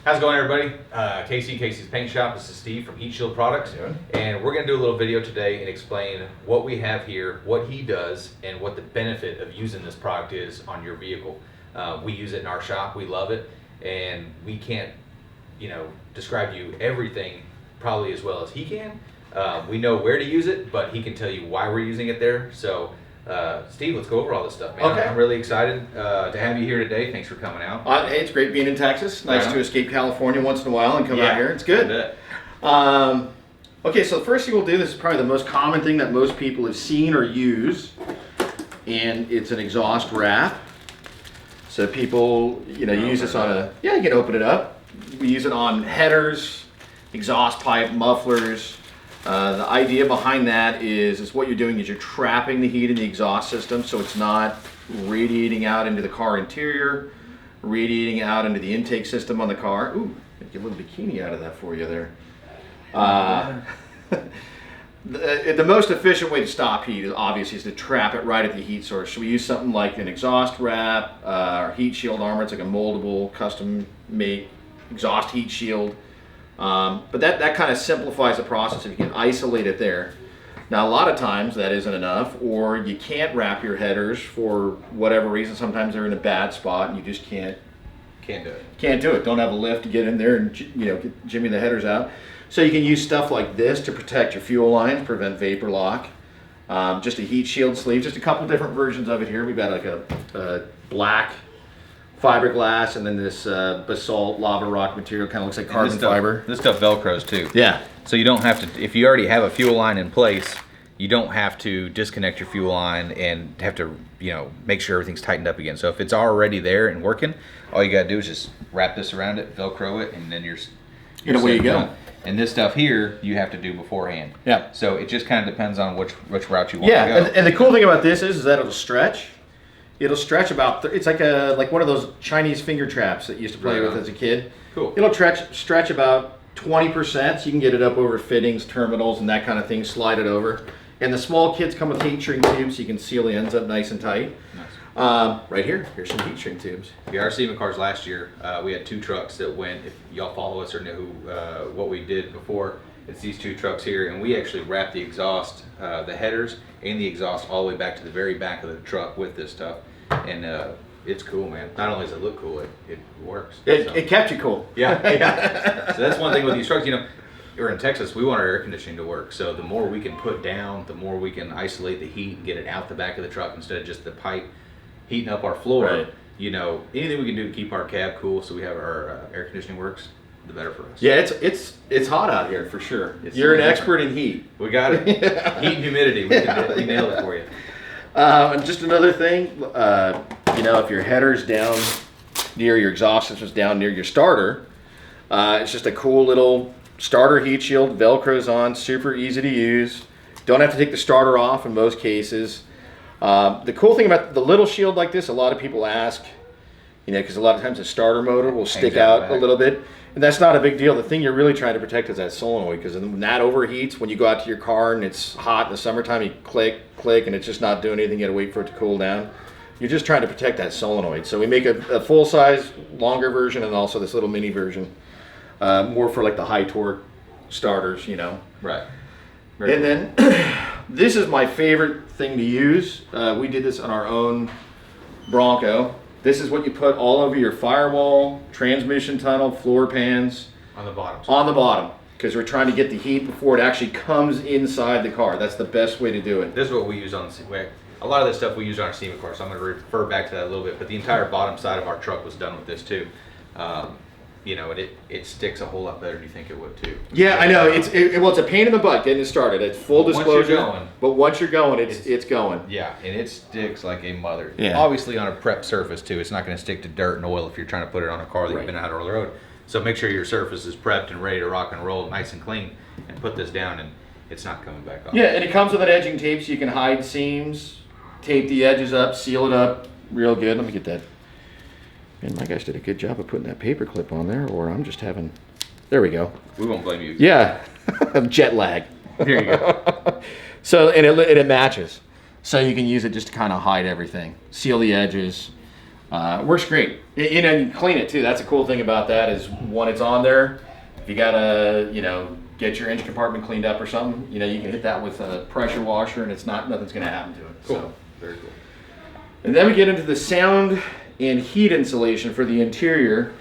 How's it going, everybody? Casey's Paint Shop. This is Steve from Heatshield Products, and we're going to do a little video today and explain what we have here, what he does, and what the benefit of using this product is on your vehicle. We use it in our shop. We love it, and we can't, describe to you everything probably as well as he can. We know where to use it, but he can tell you why we're using it there. So, Steve, let's go over all this stuff, man. Okay. I'm really excited to have you here today. Thanks for coming out. Hey, it's great being in Texas. Nice to escape California once in a while and come out here. It's good. Okay, so the first thing we'll do, this is probably the most common thing that most people have seen or use, and it's an exhaust wrap. So people, use this on a, you can open it up. We use it on headers, exhaust pipe, mufflers. The idea behind that is what you're doing is you're trapping the heat in the exhaust system so it's not radiating out into the car interior, radiating out into the intake system on the car. Ooh, get a little bikini out of that for you there. The most efficient way to stop heat is obviously to trap it right at the heat source. So we use something like an exhaust wrap, our heat shield armor. It's like a moldable, custom-made exhaust heat shield. But that kind of simplifies the process if you can isolate it there. Now, a lot of times that isn't enough, or you can't wrap your headers for whatever reason. Sometimes they're in a bad spot and you just can't do it. Can't do it. Don't have a lift to get in there and get jimmy the headers out. So you can use stuff like this to protect your fuel lines, prevent vapor lock. Just a heat shield sleeve. Just a couple different versions of it here. We've got like a black fiberglass, and then this basalt lava rock material, kind of looks like carbon fiber. This stuff velcros too. Yeah. So you don't have to, if you already have a fuel line in place, you don't have to disconnect your fuel line and have to, make sure everything's tightened up again. So if it's already there and working, all you gotta do is just wrap this around it, velcro it, and then you're away you go. And this stuff here, you have to do beforehand. Yeah. So it just kind of depends on which route you want to go. Yeah, and the cool thing about this is that it'll stretch. It'll stretch about, it's like one of those Chinese finger traps that you used to play with as a kid. Cool. It'll stretch about 20%, so you can get it up over fittings, terminals, and that kind of thing, slide it over. And the small kits come with heat shrink tubes, so you can seal the ends up nice and tight. Nice. Right here's some heat shrink tubes. Yeah, our SEMA cars last year, we had 2 trucks that went, if y'all follow us or know what we did before, it's these 2 trucks here, and we actually wrapped the exhaust, the headers, and the exhaust all the way back to the very back of the truck with this stuff. And it's cool, man. Not only does it look cool, it works. It kept you cool. Yeah. So that's one thing with these trucks. We're in Texas, we want our air conditioning to work. So the more we can put down, the more we can isolate the heat and get it out the back of the truck instead of just the pipe heating up our floor. Right. Anything we can do to keep our cab cool so we have our air conditioning works, the better for us. Yeah, it's hot out here for sure. You're an expert in heat. We got it. Heat and humidity. We nailed it for you. And just another thing, if your header's down near your exhaust system's down near your starter, it's just a cool little starter heat shield, Velcro's on, super easy to use. Don't have to take the starter off in most cases. The cool thing about the little shield like this, a lot of people ask, because a lot of times the starter motor will stick out a little bit. And that's not a big deal. The thing you're really trying to protect is that solenoid, because when that overheats, when you go out to your car and it's hot in the summertime, you click, and it's just not doing anything. You got to wait for it to cool down. You're just trying to protect that solenoid. So we make a full-size, longer version, and also this little mini version, more for like the high torque starters, Right. And then this is my favorite thing to use. We did this on our own Bronco. This is what you put all over your firewall, transmission tunnel, floor pans. On the bottom. On the bottom, because we're trying to get the heat before it actually comes inside the car. That's the best way to do it. This is what we use on a lot of this stuff we use on our SEMA car, so I'm going to refer back to that a little bit. But the entire bottom side of our truck was done with this too. And it sticks a whole lot better than you think it would too. Yeah, I know. It's a pain in the butt getting it started. It's full disclosure. But once you're going, it's going. Yeah, and it sticks like a mother. Yeah. Obviously on a prep surface too. It's not going to stick to dirt and oil if you're trying to put it on a car that you've been out on the road. So make sure your surface is prepped and ready to rock and roll, nice and clean, and put this down, and it's not coming back off. Yeah, and it comes with an edging tape, so you can hide seams, tape the edges up, seal it up real good. Let me get that. Man, my guys did a good job of putting that paper clip on there, or I'm just having, there we go. We won't blame you. Yeah, jet lag. There you go. So, and it matches. So you can use it just to kind of hide everything. Seal the edges. Works great. You know, you clean it too. That's a cool thing about that is when it's on there, if you gotta, you know, get your engine compartment cleaned up or something, you know, you can hit that with a pressure washer and nothing's gonna happen to it. Cool. So. Very cool. And then we get into the sound and heat insulation for the interior.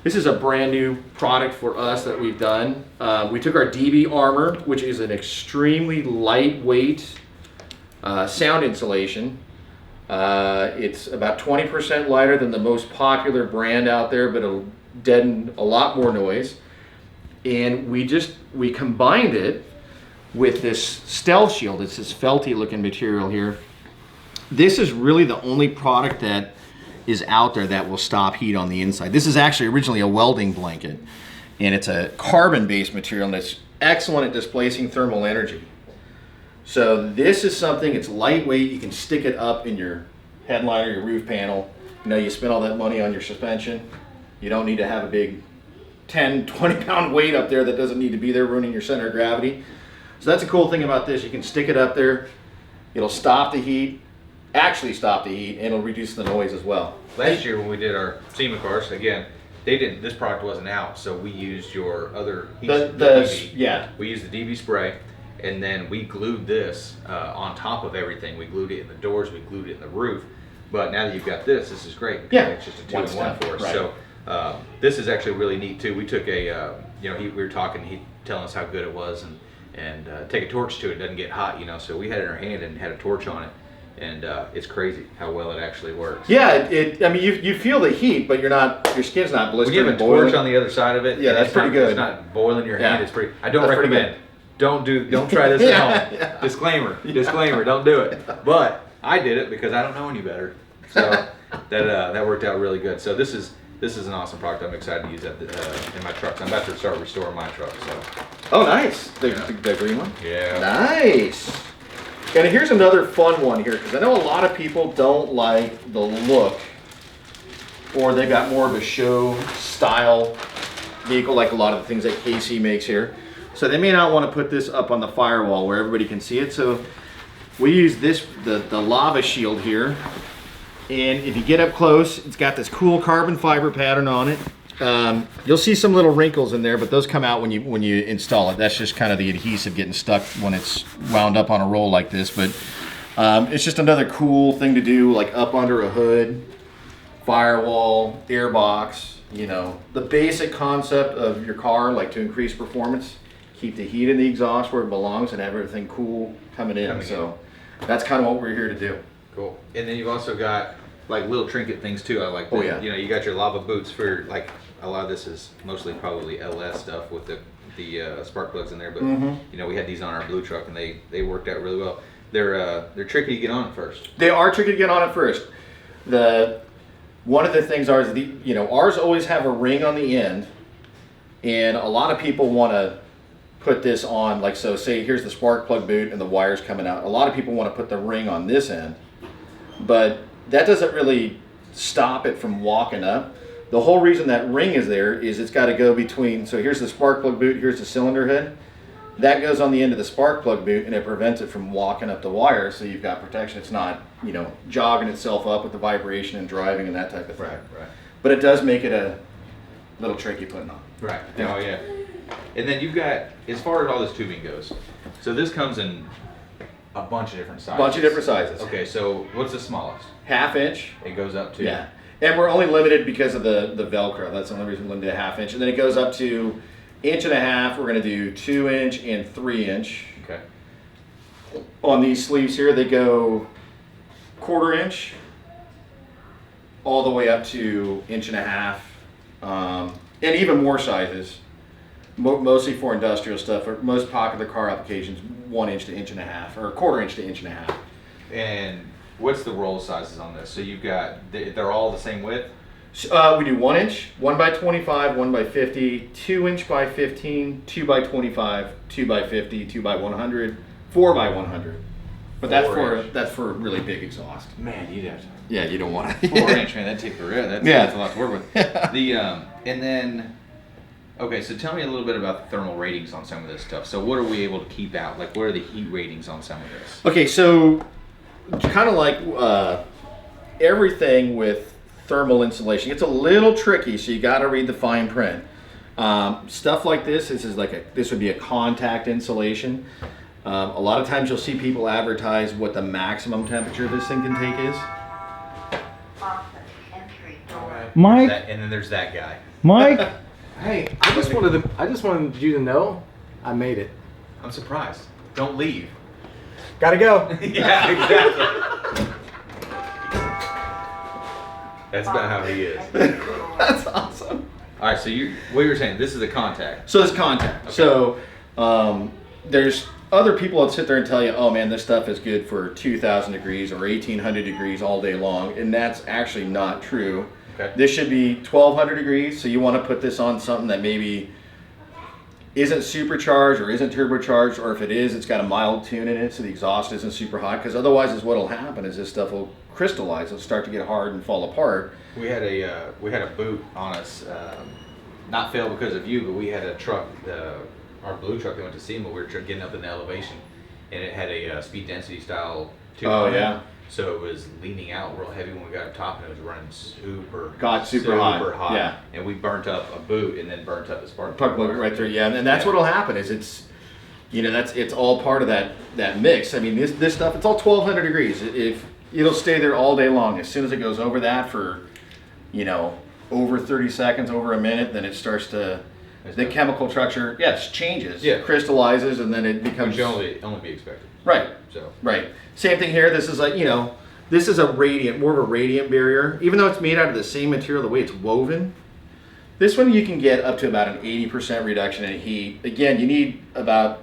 This is a brand new product for us that we've done. We took our DB Armor, which is an extremely lightweight sound insulation. It's about 20% lighter than the most popular brand out there, but it'll deaden a lot more noise. And we combined it with this Stealth Shield. It's this felty looking material here. This is really the only product that is out there that will stop heat on the inside. This is actually originally a welding blanket, and it's a carbon-based material, and it's excellent at displacing thermal energy. So this is something, it's lightweight, you can stick it up in your headliner, your roof panel. You know, you spend all that money on your suspension. You don't need to have a big 10, 20 pound weight up there that doesn't need to be there ruining your center of gravity. So that's a cool thing about this. You can stick it up there, it'll stop the heat, actually stop the heat, and it'll reduce the noise as well. Last year when we did our SEMA cars, again, this product wasn't out, so we used your other DB. Yeah. We used the DB spray, and then we glued this on top of everything. We glued it in the doors, we glued it in the roof. But now that you've got this is great. Yeah. It's just a two-in-one for us. Right. So this is actually really neat too. We took a, you know, we were talking, he telling us how good it was, and take a torch to it. It doesn't get hot, you know. So we had it in our hand and had a torch on it. And it's crazy how well it actually works. Yeah, I mean, you feel the heat, but your skin's not blistering. When you have a torch on the other side of it, yeah, that's pretty good. It's not boiling your hand. Yeah. It's pretty. I don't recommend. Don't try this at home. Yeah. Disclaimer. Don't do it. But I did it because I don't know any better. So that worked out really good. So this is an awesome product. I'm excited to use that in my trucks. I'm about to start restoring my truck. So. Oh, nice. The green one. Yeah. Nice. And here's another fun one here, because I know a lot of people don't like the look, or they've got more of a show style vehicle, like a lot of the things that KC makes here. So they may not want to put this up on the firewall where everybody can see it. So we use the lava shield here. And if you get up close, it's got this cool carbon fiber pattern on it. You'll see some little wrinkles in there, but those come out when you install it. That's just kind of the adhesive getting stuck when it's wound up on a roll like this. But it's just another cool thing to do, like up under a hood, firewall, air box. You know, the basic concept of your car, like to increase performance, keep the heat in the exhaust where it belongs, and have everything cool coming in. So that's kind of what we're here to do. Cool. And then you've also got like little trinket things too. I like that. Oh yeah. You know, you got your lava boots for like. A lot of this is mostly probably LS stuff with the spark plugs in there, but you know, we had these on our blue truck and they worked out really well. They're tricky to get on at first. They are tricky to get on at first. One of the things are you know, ours always have a ring on the end, and a lot of people want to put this on, like, so say here's the spark plug boot and the wires coming out. A lot of people want to put the ring on this end, but that doesn't really stop it from walking up. The whole reason that ring is there is it's got to go between, so here's the spark plug boot, here's the cylinder head. That goes on the end of the spark plug boot, and it prevents it from walking up the wire, so you've got protection. It's not, you know, jogging itself up with the vibration and driving and that type of thing. Right. But it does make it a little tricky putting on. Right. Oh yeah. And then you've got, as far as all this tubing goes, so this comes in a bunch of different sizes. Okay, so what's the smallest? 1/2 inch. It goes up to. Yeah. And we're only limited because of the Velcro. That's the only reason we're limited to 1/2 inch. And then it goes up to 1.5 inches. We're going to do 2 inch and 3 inch. Okay. On these sleeves here, they go 1/4 inch all the way up to 1.5 inches. And even more sizes, mostly for industrial stuff, or most popular car applications, 1 inch to 1.5 inches, or 1/4 inch to 1.5 inches. And what's the roll sizes on this? So you've got, they're all the same width? We do 1 inch, 1 by 25, 1 by 50, 2 inch by 15, 2 by 25, 2 by 50, 2 by 100, 4 by 100. But that's for really big exhaust. Man, you'd have to. Yeah, you don't want to. 4 inch, man, that'd take forever. That's a lot to work with. And then, okay, so tell me a little bit about the thermal ratings on some of this stuff. So what are we able to keep out? Like, what are the heat ratings on some of this? Okay, so kind of like everything with thermal insulation. It's a little tricky, so you got to read the fine print. Stuff like this would be a contact insulation. A lot of times you'll see people advertise what the maximum temperature this thing can take is. Mike, And then there's that guy. Mike, Hey, I just wanted you to know I made it. I'm surprised. Don't leave. Gotta go. Yeah, exactly. That's about how he is. That's awesome. All right, so what you were saying, this is a contact. So it's contact. Okay. So there's other people that sit there and tell you, oh man, this stuff is good for 2,000 degrees or 1,800 degrees all day long, and that's actually not true. Okay. This should be 1,200 degrees, so you want to put this on something that maybe isn't supercharged or isn't turbocharged, or if it is, it's got a mild tune in it, so the exhaust isn't super hot, because otherwise is what'll happen is this stuff will crystallize, it'll start to get hard and fall apart. We had a boot on us, not fail because of you, but we had a truck, our blue truck that went to SEMA. We were getting up in the elevation, and it had a speed density style tube. Oh, on it. yeah. So it was leaning out real heavy when we got up top, and it was running super hot. Yeah. And we burnt up a boot and then burnt up the spark Puck plug right through, yeah, and that's what'll happen is it's all part of that mix. I mean, this stuff, it's all 1,200 degrees. If it'll stay there all day long. As soon as it goes over that for, over 30 seconds, over a minute, then it starts to, the chemical structure, yes, changes, crystallizes, and then it becomes. Which only be expected. Right. So. Right. Same thing here. This is this is more of a radiant barrier. Even though it's made out of the same material, the way it's woven, this one you can get up to about an 80% reduction in heat. Again, you need to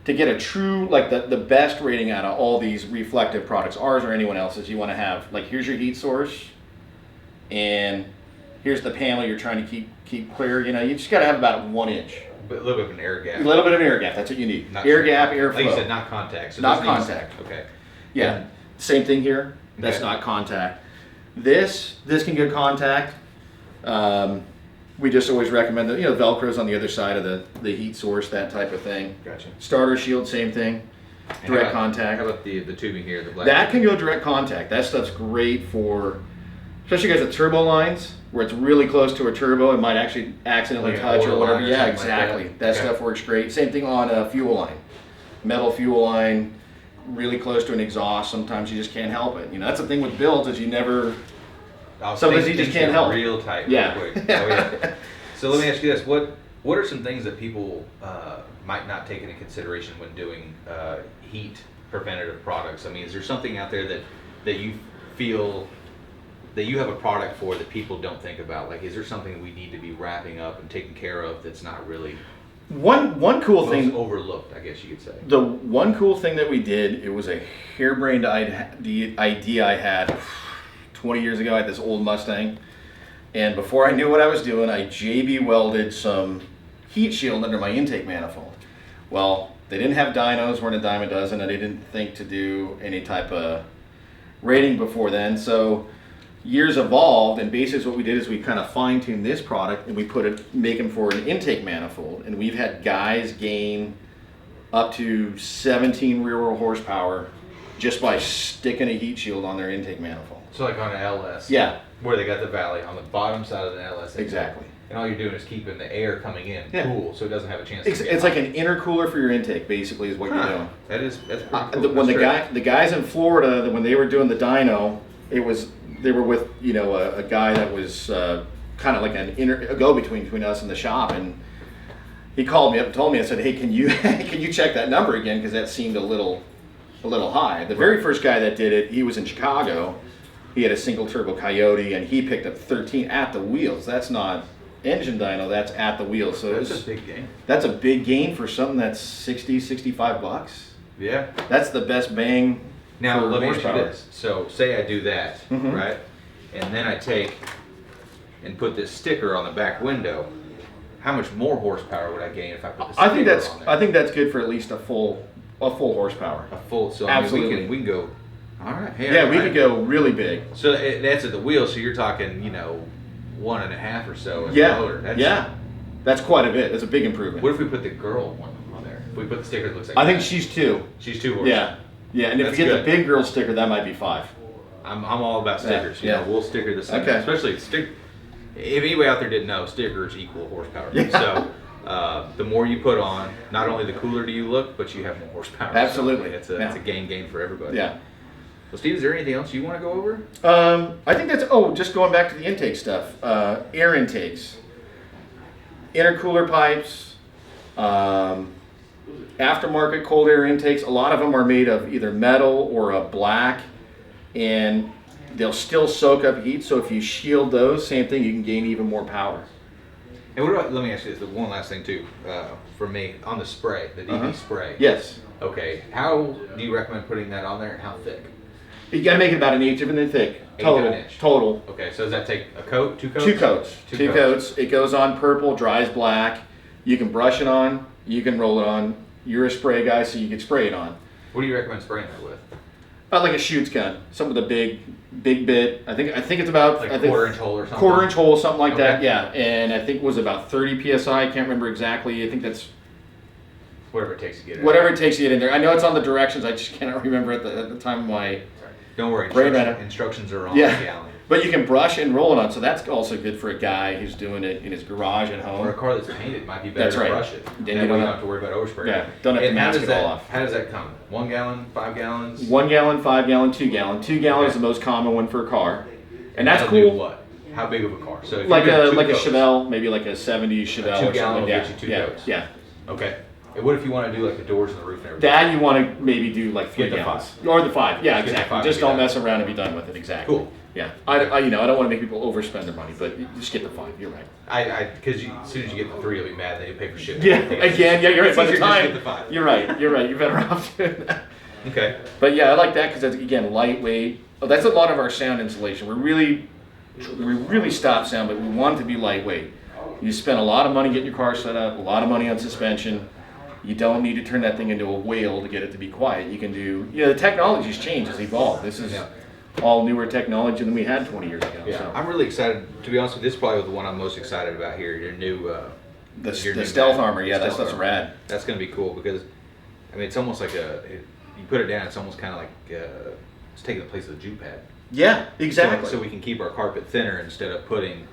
get a true, the best rating out of all these reflective products, ours or anyone else's, you want to have, here's your heat source, and here's the panel you're trying to keep clear. You just got to have about 1 inch. A little bit of an air gap. A little bit of air gap, that's what you need. Not air gap, airflow. Like you said, not contact. So not this needs- contact. Okay. Yeah, same thing here. That's Okay. not contact. This can get contact. We just always recommend that, Velcro's on the other side of the heat source, that type of thing. Gotcha. Starter shield, same thing. And Direct how contact. about the tubing here, the black? That can go direct contact. That stuff's great for, especially guys at turbo lines, where it's really close to a turbo, it might actually accidentally Like an touch or oil whatever. line or Yeah, something like exactly. that. That Okay. stuff works great. Same thing on a fuel line. Metal fuel line, really close to an exhaust. Sometimes you just can't help it. That's the thing with builds is you never. Sometimes you just can't help. Real tight, Yeah. real quick. Oh, yeah. So let me ask you this: what are some things that people might not take into consideration when doing heat preventative products? I mean, is there something out there that you feel that you have a product for that people don't think about? Is there something we need to be wrapping up and taking care of that's not really One cool most thing. overlooked, I guess you could say? The one cool thing that we did, it was a harebrained idea I had 20 years ago. I had this old Mustang, and before I knew what I was doing, I JB welded some heat shield under my intake manifold. Well, they didn't have dynos, weren't a dime a dozen, and they didn't think to do any type of rating before then. So years evolved, and basically what we did is we kind of fine-tuned this product, and we make them for an intake manifold, and we've had guys gain up to 17 rear-wheel horsepower just by sticking a heat shield on their intake manifold. So like on an LS, Yeah, where they got the valley on the bottom side of the LS, exactly. and all you're doing is keeping the air coming in cool, so it doesn't have a chance. It's like an intercooler for your intake, basically, is what you're doing. That's pretty cool. When That's the guys in Florida, when they were doing the dyno, they were with a guy that was kind of like a go-between between us and the shop, and he called me up and told me, I said, hey, can you can you check that number again, because that seemed a little high. The very first guy that did it, he was in Chicago. He had a single turbo Coyote, and he picked up 13 at the wheels. That's not engine dyno, that's at the wheels. So That's a big gain. That's a big gain for something that's 60, 65 bucks. Yeah. That's the best bang. Now for let me ask you horsepower. this. So say I do that, Mhm. right? And then I take and put this sticker on the back window. How much more horsepower would I gain if I put the sticker on there? I think that's good for at least a full horsepower. A full. So Absolutely. I mean, we can go. All right. Hey, Yeah, all we right. could go really big. So that's at the wheel. So you're talking, 1.5 or so. In Yeah, the motor. That's, yeah, that's quite a bit. That's a big improvement. What if we put the girl one on there? If we put the sticker that looks like I think that? she's 2. She's 2 horses. Yeah, and if That's you get good. the big girl sticker, that might be 5. I'm all about stickers. Yeah. You know, we'll sticker this thing, Okay. especially if anybody out there didn't know, stickers equal horsepower. Yeah. So the more you put on, not only the cooler do you look, but you have more horsepower. Absolutely. So, it's a gain for everybody. Yeah. Well, Steve, is there anything else you want to go over? I think that's, just going back to the intake stuff. Air intakes, intercooler pipes, aftermarket cold air intakes. A lot of them are made of either metal or a black, and they'll still soak up heat. So if you shield those, same thing, you can gain even more power. And what about, let me ask you this, one last thing too, for me, on the spray, the DB spray. Yes. Okay, how do you recommend putting that on there and how thick? You gotta make it about an inch of an thick. Total. An inch. Total. Okay, so does that take a coat, 2 coats? 2 coats. Two Two coats. coats. It goes on purple, dries black. You can brush it on. You can roll it on. You're a spray guy, so you can spray it on. What do you recommend spraying that with? Like a shoots gun. Some of the big bit. I think it's about Like I a think quarter-inch hole or something? Quarter-inch hole, something like that. Okay. Yeah, and I think it was about 30 psi. I can't remember exactly. I think that's Whatever it takes to get it. whatever it takes to get in there. I know it's on the directions. I just cannot remember at the time of my. Don't worry, Brain matter. instructions are on the Yeah. gallon. But you can brush and roll it on, so that's also good for a guy who's doing it in his garage at Or a home. car that's painted might be better That's to right. brush it. Then That you way don't have to worry about overspray. Yeah, don't have to And how mask does it all that- off. How does that come? 1 gallon, 5 gallons? 1 gallon, 5 gallon, 2 gallon. 2 gallon is Okay. the most common one for a car, and that's That'll do cool. what? How big of a car? So if Like you get a 2 coats, Chevelle, maybe like a 70 Chevelle or 2 gallon something will like get that. you 2 yeah, coats. yeah. Okay. And what if you want to do like the doors and the roof and everything? That you want to maybe do like 3 Get the gallons or the 5. Yeah, Get the exactly. 5 Just and be don't done. mess around and be done with it. Exactly. Cool. Yeah. I don't want to make people overspend their money, but you just get the 5. You're right. Because as soon as you get the 3, you'll be mad. Then you pay for shipping. Yeah. Again, yeah, you're right. It's By the easier just time get the 5. you're right. You're right. You're better off doing that. Okay. But yeah, I like that because that's again lightweight. Oh, that's a lot of our sound insulation. We really stop sound, but we want it to be lightweight. You spend a lot of money getting your car set up, a lot of money on suspension. You don't need to turn that thing into a whale to get it to be quiet. You can do, the technology's changed, it's evolved. This is all newer technology than we had 20 years ago. Yeah, So. I'm really excited. To be honest with you, this is probably the one I'm most excited about here. Your new, The your new stealth mat. armor, yeah, Stealth that's armor. rad. That's going to be cool because, I mean, it's almost like you put it down. It's almost kind of like it's taking the place of the jute pad. Yeah, exactly. So we can keep our carpet thinner instead of putting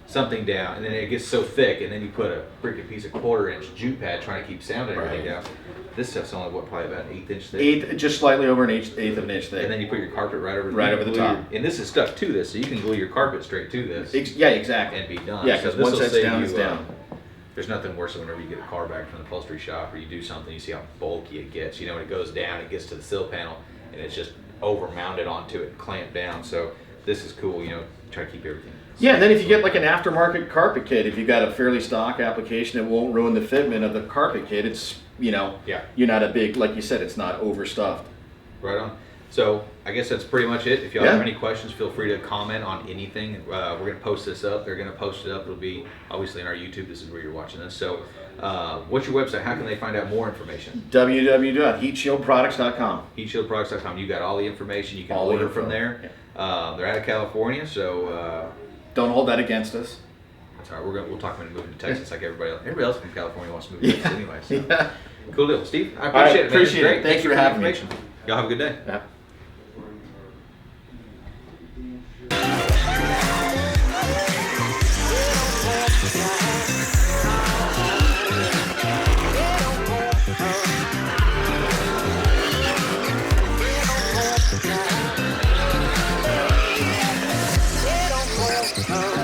something down, and then it gets so thick, and then you put a freaking piece of 1/4-inch jute pad trying to keep sound and everything Right. down. This stuff's only probably about an 1/8 inch thick. Just slightly over an eighth of an inch thick. And then you put your carpet right over the top. and this is stuck to this, so you can glue your carpet straight to this Yeah, exactly. and be done. Yeah, So because this'll once that's save down, you, it's down. There's nothing worse than whenever you get a car back from the upholstery shop or you do something, you see how bulky it gets. When it goes down, it gets to the sill panel, and it's just over mounted onto it and clamped down. So this is cool, try to keep everything. Yeah, and then if you get like an aftermarket carpet kit, if you've got a fairly stock application, it won't ruin the fitment of the carpet kit. It's, Yeah. you're not a big, like you said, it's not overstuffed. Right on. So I guess that's pretty much it. If y'all Yeah. have any questions, feel free to comment on anything. We're going to post this up. They're going to post it up. It'll be obviously in our YouTube. This is where you're watching this. So what's your website? How can they find out more information? www.heatshieldproducts.com. Heatshieldproducts.com. You got all the information. You can All the order info. from there. They're out of California, so Don't hold that against us. that's all right. We'll talk about moving to Texas like everybody else. Everybody else from California wants to move to Texas anyway. So. Yeah. Cool deal. Steve, I All right, appreciate it, man. This is appreciate it. great. Thanks for the having me. information. Y'all have a good day. Yeah. Oh.